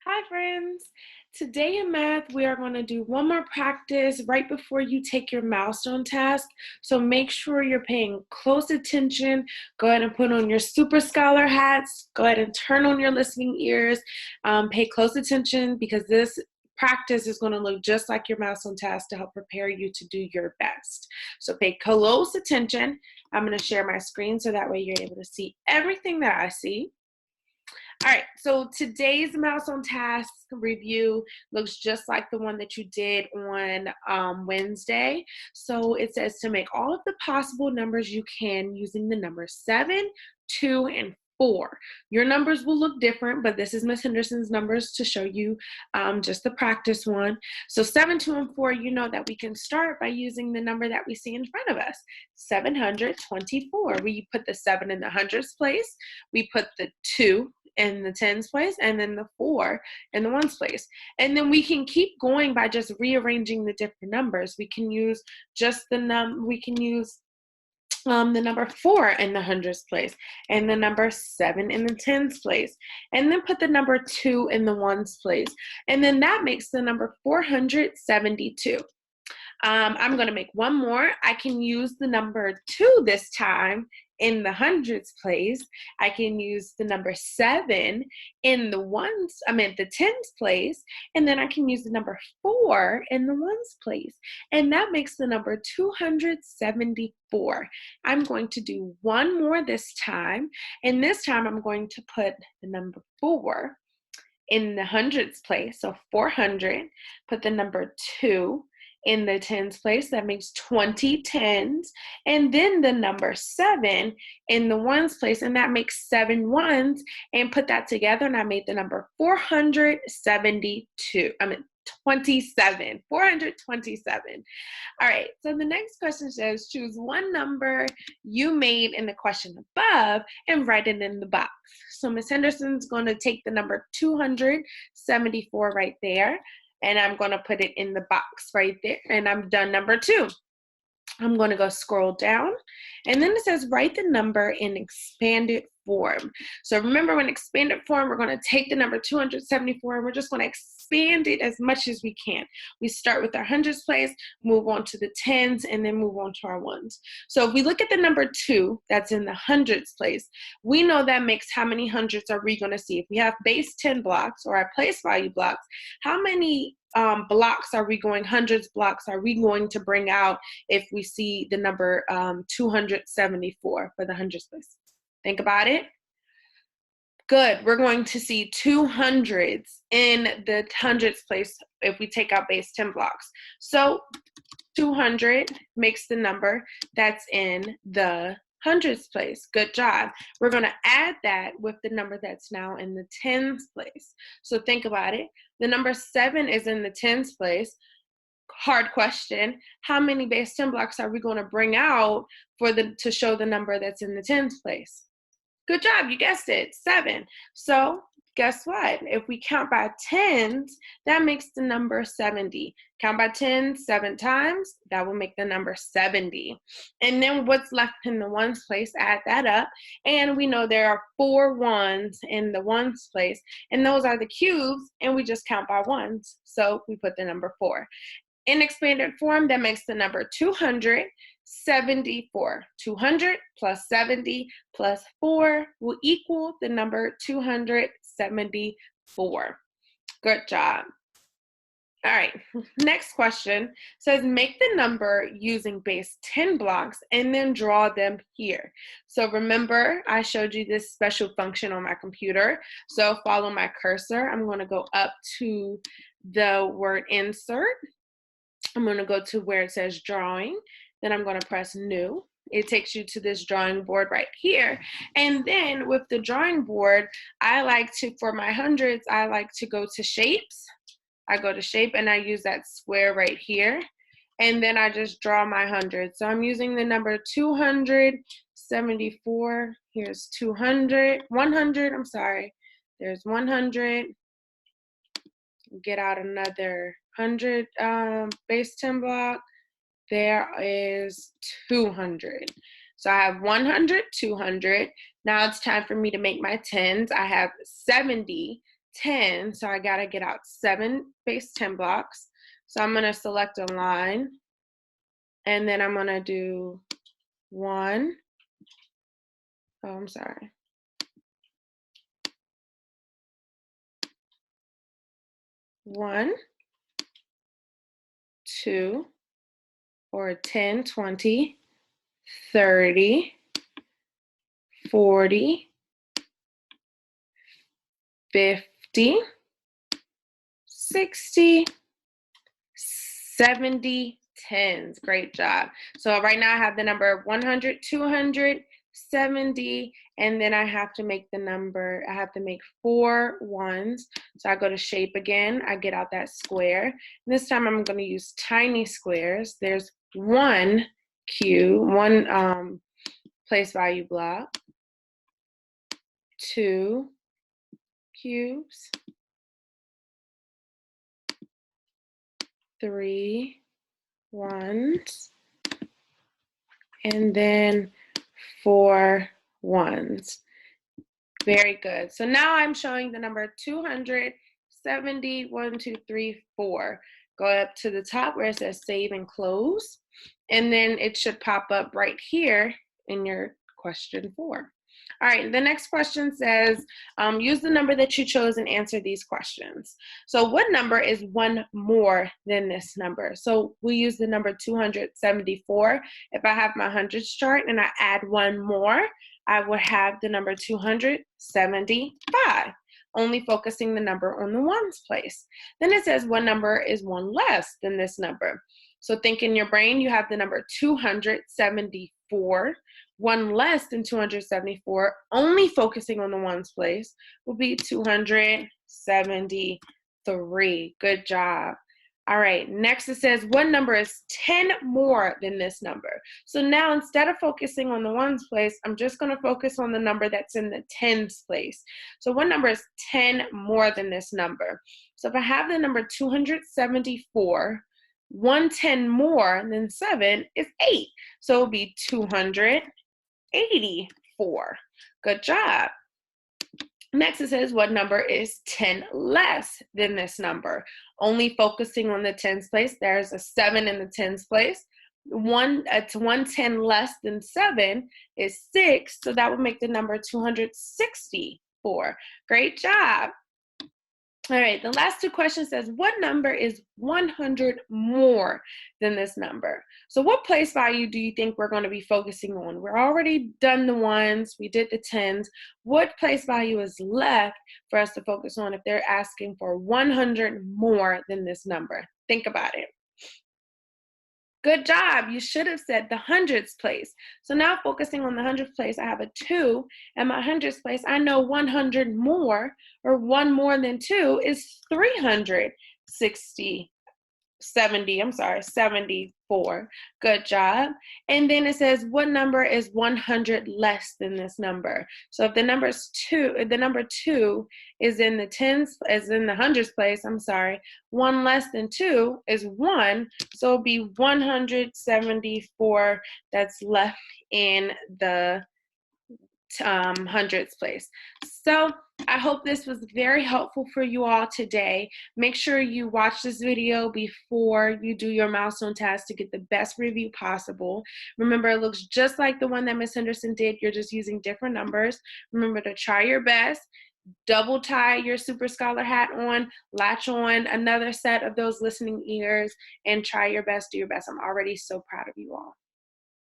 Hi friends! Today in math we are going to do one more practice right before you take your milestone task. So make sure you're paying close attention. Go ahead and put on your super scholar hats. Go ahead and turn on your listening ears. Pay close attention because this practice is going to look just like your milestone task to help prepare you to do your best. So pay close attention. I'm going to share my screen so that way you're able to see everything that I see. All right, so today's milestone task review looks just like the one that you did on Wednesday. So it says to make all of the possible numbers you can using the numbers 7, 2, and 4. Your numbers will look different, but this is Miss Henderson's numbers to show you just the practice one. So 7, 2, and 4, you know that we can start by using the number that we see in front of us, 724. We put the 7 in the hundreds place, we put the 2 in the tens place, and then the 4 in the ones place. And then we can keep going by just rearranging the different numbers. We can use just the number 4 in the hundreds place, and the number 7 in the tens place, and then put the number 2 in the ones place. And then that makes the number 472. I'm going to make one more. I can use the number 2 this time in the hundreds place. I can use the number 7 in the tens place, and then I can use the number 4 in the ones place. And that makes the number 274. I'm going to do one more this time, and this time I'm going to put the number 4 in the hundreds place, so 400, put the number 2 in the tens place, that makes 20 tens, and then the number 7 in the ones place, and that makes 7 ones, and put that together, and I made the number 427. All right, so the next question says, choose one number you made in the question above and write it in the box. So Miss Henderson's going to take the number 274 right there, and I'm going to put it in the box right there, and I'm done number 2. I'm going to go scroll down, and then it says write the number in expanded form. So remember, when expanded form, we're going to take the number 274 and we're just going to expand it as much as we can. We start with our hundreds place, move on to the tens, and then move on to our ones. So if we look at the number 2 that's in the hundreds place, we know that makes how many hundreds are we going to see? If we have base 10 blocks or our place value blocks, how many hundreds blocks are we going to bring out if we see the number 274 for the hundreds place? Think about it. Good. We're going to see 200s in the hundreds place if we take out base 10 blocks. So 200 makes the number that's in the hundreds place. Good job. We're going to add that with the number that's now in the tens place. So think about it. The number 7 is in the tens place. Hard question. How many base 10 blocks are we going to bring out to show the number that's in the tens place? Good job, you guessed it, 7. So guess what? If we count by tens, that makes the number 70. Count by tens 7 times, that will make the number 70. And then what's left in the ones place, add that up. And we know there are 4 ones in the ones place, and those are the cubes, and we just count by ones. So we put the number 4. In expanded form, that makes the number 274. 200 plus 70 plus 4 will equal the number 274. Good job. All right, next question says make the number using base 10 blocks and then draw them here. So remember, I showed you this special function on my computer. So follow my cursor. I'm going to go up to the word insert. I'm going to go to where it says drawing. Then I'm going to press new. It takes you to this drawing board right here. And then with the drawing board, for my hundreds, I like to go to shapes. I go to shape and I use that square right here. And then I just draw my hundreds. So I'm using the number 274. Here's 100, I'm sorry. There's 100. Get out another 100 base 10 block. There is 200. So I have 100, 200. Now it's time for me to make my tens. I have 70 10, so I gotta get out 7 base 10 blocks. So I'm gonna select a line, and then I'm gonna do 1, oh, I'm sorry. 1, 2, or 10, 20, 30, 40, 50, 60, 70, 10s. Great job. So right now I have the number 100, 200, 70, and then I have to make 4 ones. So I go to shape again, I get out that square. This time I'm going to use tiny squares. There's one place value block, 2 cubes, 3 ones, and then 4 ones. Very good. So now I'm showing the number 270, 1, 2, 3, 4. Go up to the top where it says save and close, and then it should pop up right here in your question 4. All right, the next question says, use the number that you chose and answer these questions. So what number is 1 more than this number? So we use the number 274. If I have my hundreds chart and I add 1 more, I would have the number 275, only focusing the number on the ones place. Then it says what number is 1 less than this number? So think in your brain, you have the number 274. 1 less than 274, only focusing on the ones place, will be 273. Good job. All right, next it says, what number is 10 more than this number? So now instead of focusing on the ones place, I'm just going to focus on the number that's in the tens place. So what number is 10 more than this number? So if I have the number 274, 110 more than 7 is 8. So it will be 284. Good job. Next it says, what number is 10 less than this number? Only focusing on the tens place. There's a 7 in the tens place. 110 less than 7 is 6, so that would make the number 264. Great job. All right, the last 2 questions says, what number is 100 more than this number? So what place value do you think we're going to be focusing on? We're already done the ones, we did the tens. What place value is left for us to focus on if they're asking for 100 more than this number? Think about it. Good job. You should have said the hundreds place. So now focusing on the hundredths place, I have a 2, and my hundredths place, I know 100 more, or 1 more than 2 is 74. Good job. And then it says, what number is 100 less than this number? So if the number 2 is in the tens, is in the hundreds place, 1 less than 2 is 1, so it'll be 174 that's left in the hundreds place. So I hope this was very helpful for you all today. Make sure you watch this video before you do your milestone task to get the best review possible. Remember, it looks just like the one that Ms. Henderson did. You're just using different numbers. Remember to try your best. Double tie your Super Scholar hat on, latch on another set of those listening ears, and try your best, do your best. I'm already so proud of you all.